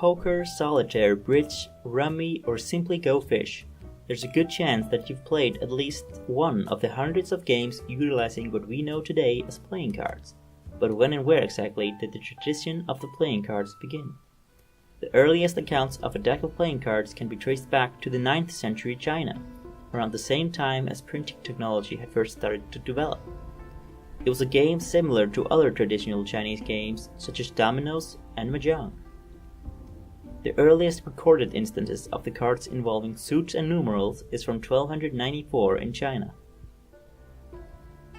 poker, solitaire, bridge, rummy, or simply go fish, there's a good chance that you've played at least one of the hundreds of games utilizing what we know today as playing cards. But when and where exactly did the tradition of the playing cards begin? The earliest accounts of a deck of playing cards can be traced back to the 9th century China, around the same time as printing technology had first started to develop. It was a game similar to other traditional Chinese games such as dominoes and mahjong. The earliest recorded instances of the cards involving suits and numerals is from 1294 in China.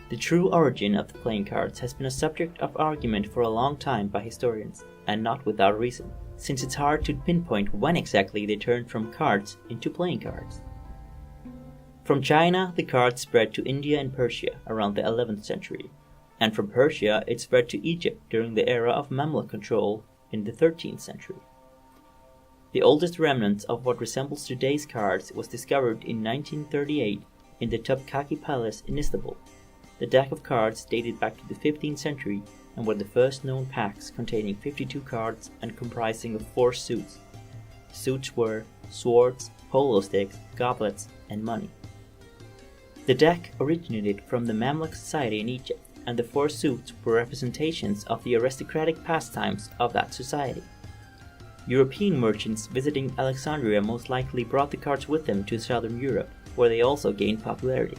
The true origin of the playing cards has been a subject of argument for a long time by historians, and not without reason, since it's hard to pinpoint when exactly they turned from cards into playing cards. From China, the cards spread to India and Persia around the 11th century, and from Persia it spread to Egypt during the era of Mamluk control in the 13th century. The oldest remnant of what resembles today's cards was discovered in 1938 in the Topkapi Palace in Istanbul. The deck of cards dated back to the 15th century and were the first known packs containing 52 cards and comprising of 4 suits. The suits were swords, polo sticks, goblets, and money. The deck originated from the Mamluk society in Egypt, and the 4 suits were representations of the aristocratic pastimes of that society. European merchants visiting Alexandria most likely brought the cards with them to southern Europe, where they also gained popularity.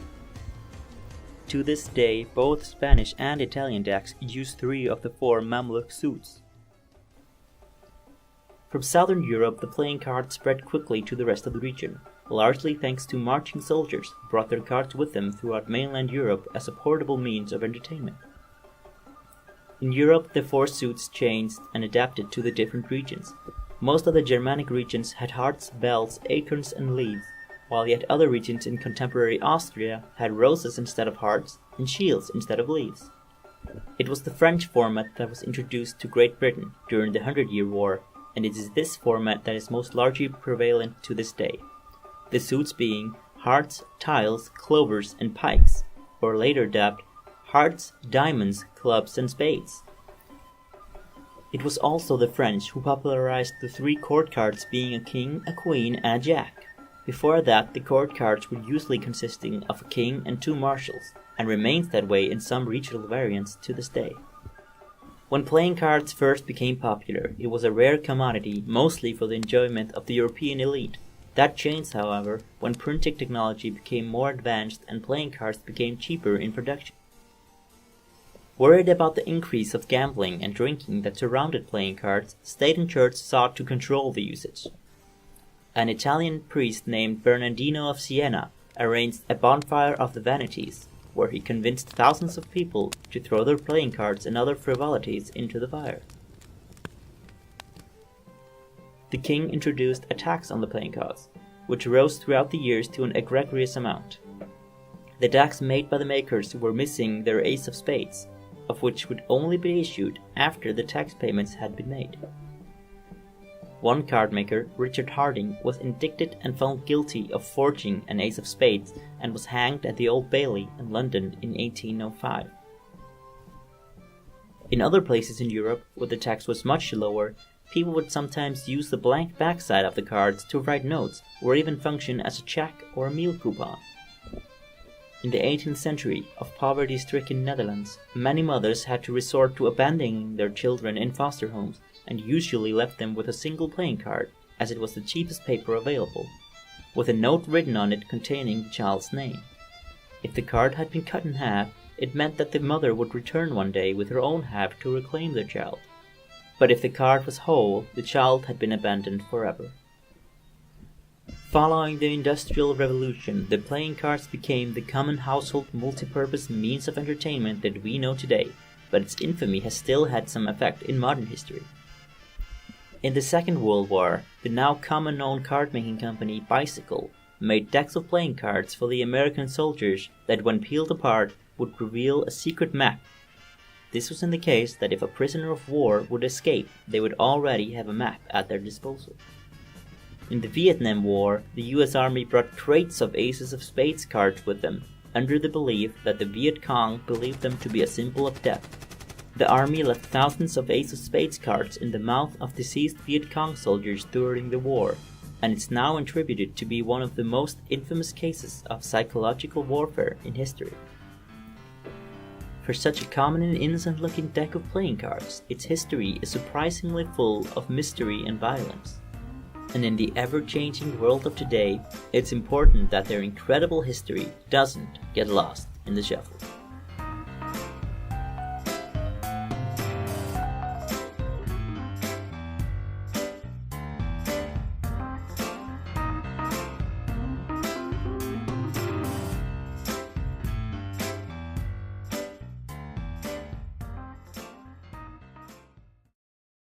To this day, both Spanish and Italian decks use 3 of the 4 Mamluk suits. From southern Europe, the playing cards spread quickly to the rest of the region, largely thanks to marching soldiers who brought their cards with them throughout mainland Europe as a portable means of entertainment. In Europe, the 4 suits changed and adapted to the different regions. Most of the Germanic regions had hearts, bells, acorns, and leaves, while yet other regions in contemporary Austria had roses instead of hearts and shields instead of leaves. It was the French format that was introduced to Great Britain during the 100-Year War, and it is this format that is most largely prevalent to this day. The suits being hearts, tiles, clovers, and pikes, or later dubbed hearts, diamonds, clubs, and spades. It was also the French who popularized the 3 court cards being a king, a queen, and a jack. Before that, the court cards were usually consisting of a king and 2 marshals, and remains that way in some regional variants to this day. When playing cards first became popular, it was a rare commodity, mostly for the enjoyment of the European elite. That changed, however, when printing technology became more advanced and playing cards became cheaper in production. Worried about the increase of gambling and drinking that surrounded playing cards, state and church sought to control the usage. An Italian priest named Bernardino of Siena arranged a bonfire of the vanities, where he convinced thousands of people to throw their playing cards and other frivolities into the fire. The king introduced a tax on the playing cards, which rose throughout the years to an egregious amount. The decks made by the makers were missing their ace of spades, of which would only be issued after the tax payments had been made. One card maker, Richard Harding, was indicted and found guilty of forging an ace of spades and was hanged at the Old Bailey in London in 1805. In other places in Europe, where the tax was much lower, people would sometimes use the blank backside of the cards to write notes, or even function as a check or a meal coupon. In the 18th century of poverty-stricken Netherlands, many mothers had to resort to abandoning their children in foster homes, and usually left them with a single playing card, as it was the cheapest paper available, with a note written on it containing the child's name. If the card had been cut in half, it meant that the mother would return one day with her own half to reclaim their child. But if the card was whole, the child had been abandoned forever. Following the Industrial Revolution, the playing cards became the common household multi-purpose means of entertainment that we know today, but its infamy has still had some effect in modern history. In the Second World War, the now common-known card-making company Bicycle made decks of playing cards for the American soldiers that, when peeled apart, would reveal a secret map. This was in the case that if a prisoner of war would escape, they would already have a map at their disposal. In the Vietnam War, the US Army brought crates of aces of spades cards with them, under the belief that the Viet Cong believed them to be a symbol of death. The army left thousands of Ace of Spades cards in the mouth of deceased Viet Cong soldiers during the war, and it's now attributed to be one of the most infamous cases of psychological warfare in history. For such a common and innocent-looking deck of playing cards, its history is surprisingly full of mystery and violence. And in the ever-changing world of today, it's important that their incredible history doesn't get lost in the shuffle.